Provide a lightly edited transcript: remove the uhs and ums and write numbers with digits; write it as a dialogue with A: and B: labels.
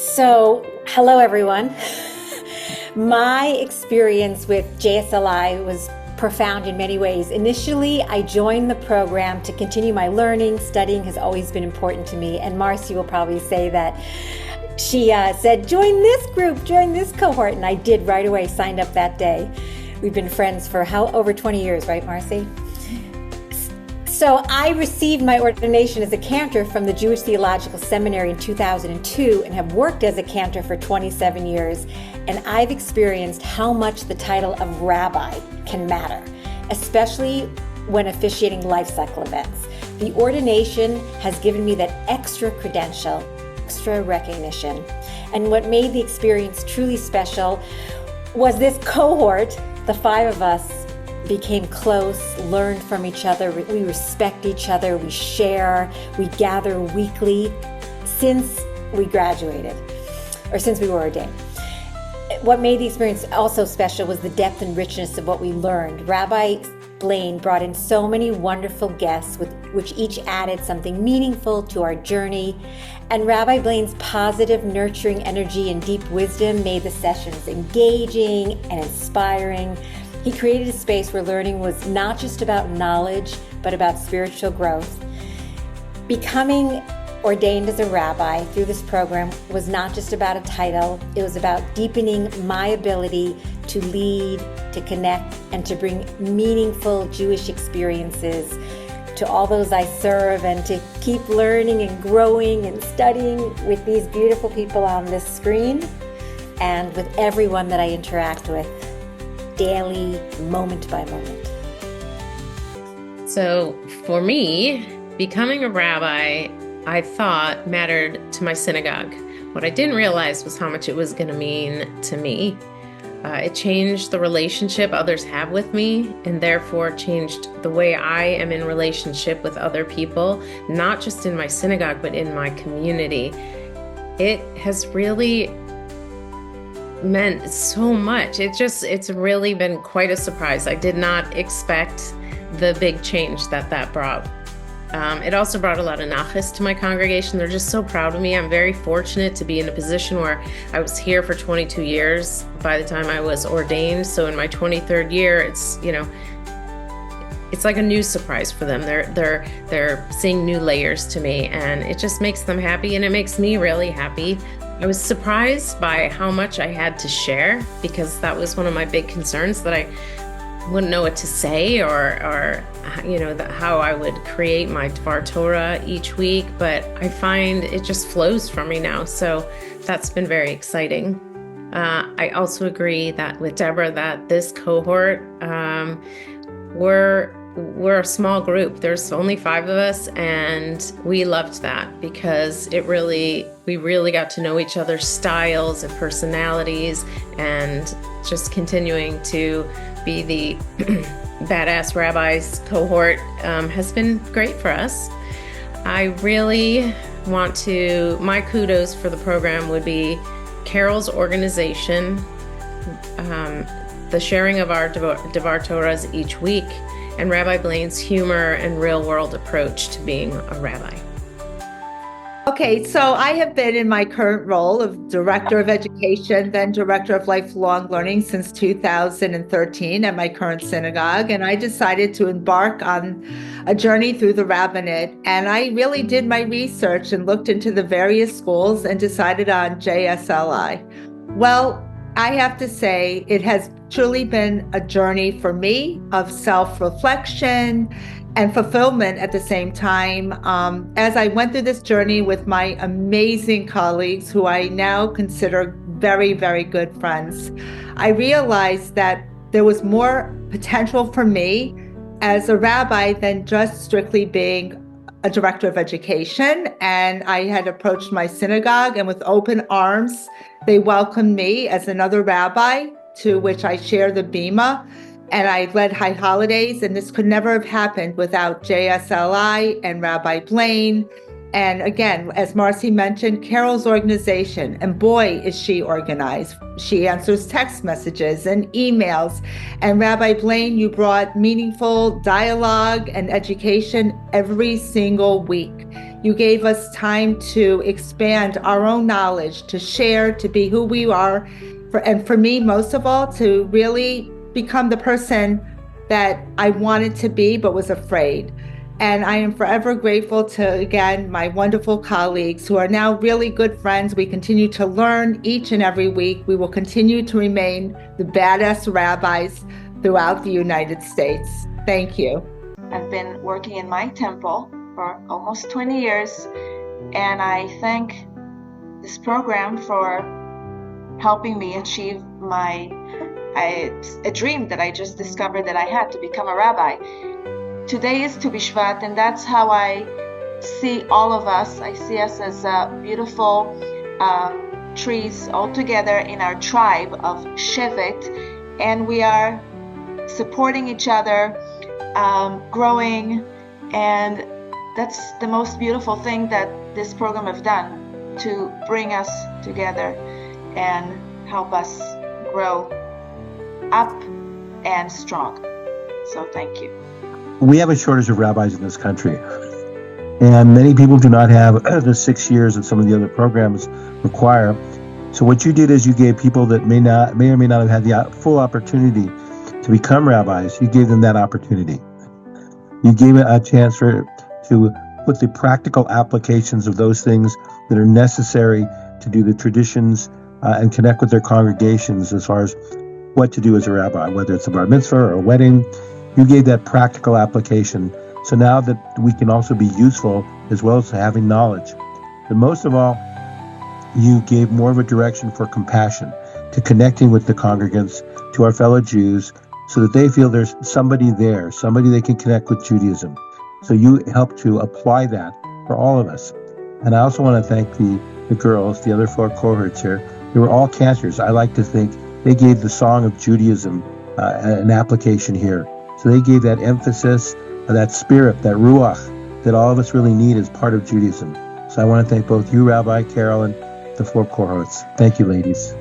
A: So, hello everyone. My experience with JSLI was profound in many ways. Initially, I joined the program to continue my learning. Studying has always been important to me, and Marcy will probably say that. She said, join this group, join this cohort, and I did right away, signed up that day. We've been friends for over 20 years, right, Marcy? So I received my ordination as a cantor from the Jewish Theological Seminary in 2002 and have worked as a cantor for 27 years. And I've experienced how much the title of rabbi can matter, especially when officiating lifecycle events. The ordination has given me that extra credential, extra recognition. And what made the experience truly special was this cohort. The 5 of us became close, learned from each other, we respect each other, we share, we gather weekly since we graduated, or since we were ordained. What made the experience also special was the depth and richness of what we learned. Rabbi Blane brought in so many wonderful guests, which each added something meaningful to our journey. And Rabbi Blane's positive, nurturing energy and deep wisdom made the sessions engaging and inspiring. He created a space where learning was not just about knowledge, but about spiritual growth. Becoming ordained as a rabbi through this program was not just about a title. It was about deepening my ability to lead, to connect, and to bring meaningful Jewish experiences to all those I serve, and to keep learning and growing and studying with these beautiful people on this screen and with everyone that I interact with daily, moment by moment.
B: So for me, becoming a rabbi, I thought mattered to my synagogue. What I didn't realize was how much it was going to mean to me. It changed the relationship others have with me, and therefore changed the way I am in relationship with other people, not just in my synagogue, but in my community. It has really meant so much. It's really been quite a surprise. I did not expect the big change that brought. It also brought a lot of nachas to my congregation. They're just so proud of me. I'm very fortunate to be in a position where I was here for 22 years by the time I was ordained. So in my 23rd year, it's like a new surprise for them. They're seeing new layers to me, and it just makes them happy, and it makes me really happy. I was surprised by how much I had to share, because that was one of my big concerns, that I wouldn't know what to say or how I would create my Dvar Torah each week. But I find it just flows for me now. So that's been very exciting. I also agree that with Deborah that this cohort, we're a small group. There's only 5 of us, and we loved that because we really got to know each other's styles and personalities, and just continuing to be the badass rabbis cohort has been great for us. I really my kudos for the program would be Carol's organization, the sharing of our Dvar Torahs each week, and Rabbi Blane's humor and real-world approach to being a rabbi.
C: Okay, so I have been in my current role of Director of Education, then Director of Lifelong Learning since 2013 at my current synagogue, and I decided to embark on a journey through the rabbinate, and I really did my research and looked into the various schools and decided on JSLI. Well, I have to say it has truly been a journey for me of self-reflection and fulfillment at the same time. As I went through this journey with my amazing colleagues, who I now consider very, very good friends, I realized that there was more potential for me as a rabbi than just strictly being a director of education. And I had approached my synagogue, and with open arms, they welcomed me as another rabbi, to which I share the bima. And I led high holidays, and this could never have happened without JSLI and Rabbi Blane. And again, as Marcy mentioned, Carol's organization, and boy, is she organized. She answers text messages and emails. And Rabbi Blane, you brought meaningful dialogue and education every single week. You gave us time to expand our own knowledge, to share, to be who we are, and for me, most of all, to really become the person that I wanted to be but was afraid. And I am forever grateful to, again, my wonderful colleagues who are now really good friends. We continue to learn each and every week. We will continue to remain the badass rabbis throughout the United States. Thank you.
D: I've been working in my temple for almost 20 years, and I thank this program for helping me achieve a dream that I just discovered that I had to become a rabbi. Today is Tu B'Shvat, and that's how I see all of us. I see us as beautiful trees all together in our tribe of Shevet, and we are supporting each other, growing, and that's the most beautiful thing that this program have done, to bring us together and help us grow up and strong. So thank you.
E: We have a shortage of rabbis in this country, and many people do not have the 6 years that some of the other programs require. So what you did is you gave people that may or may not have had the full opportunity to become rabbis, you gave them that opportunity. You gave it a chance to put the practical applications of those things that are necessary to do the traditions and connect with their congregations as far as what to do as a rabbi, whether it's a bar mitzvah or a wedding. You gave that practical application. So now that we can also be useful as well as having knowledge. But most of all, you gave more of a direction for compassion, to connecting with the congregants, to our fellow Jews, so that they feel there's somebody there, somebody they can connect with Judaism. So you helped to apply that for all of us. And I also want to thank the girls, the other 4 cohorts here. They were all cantors. I like to think they gave the song of Judaism an application here. So they gave that emphasis, that spirit, that ruach that all of us really need as part of Judaism. So I want to thank both you, Rabbi Carol, and the 4 cohorts. Thank you, ladies.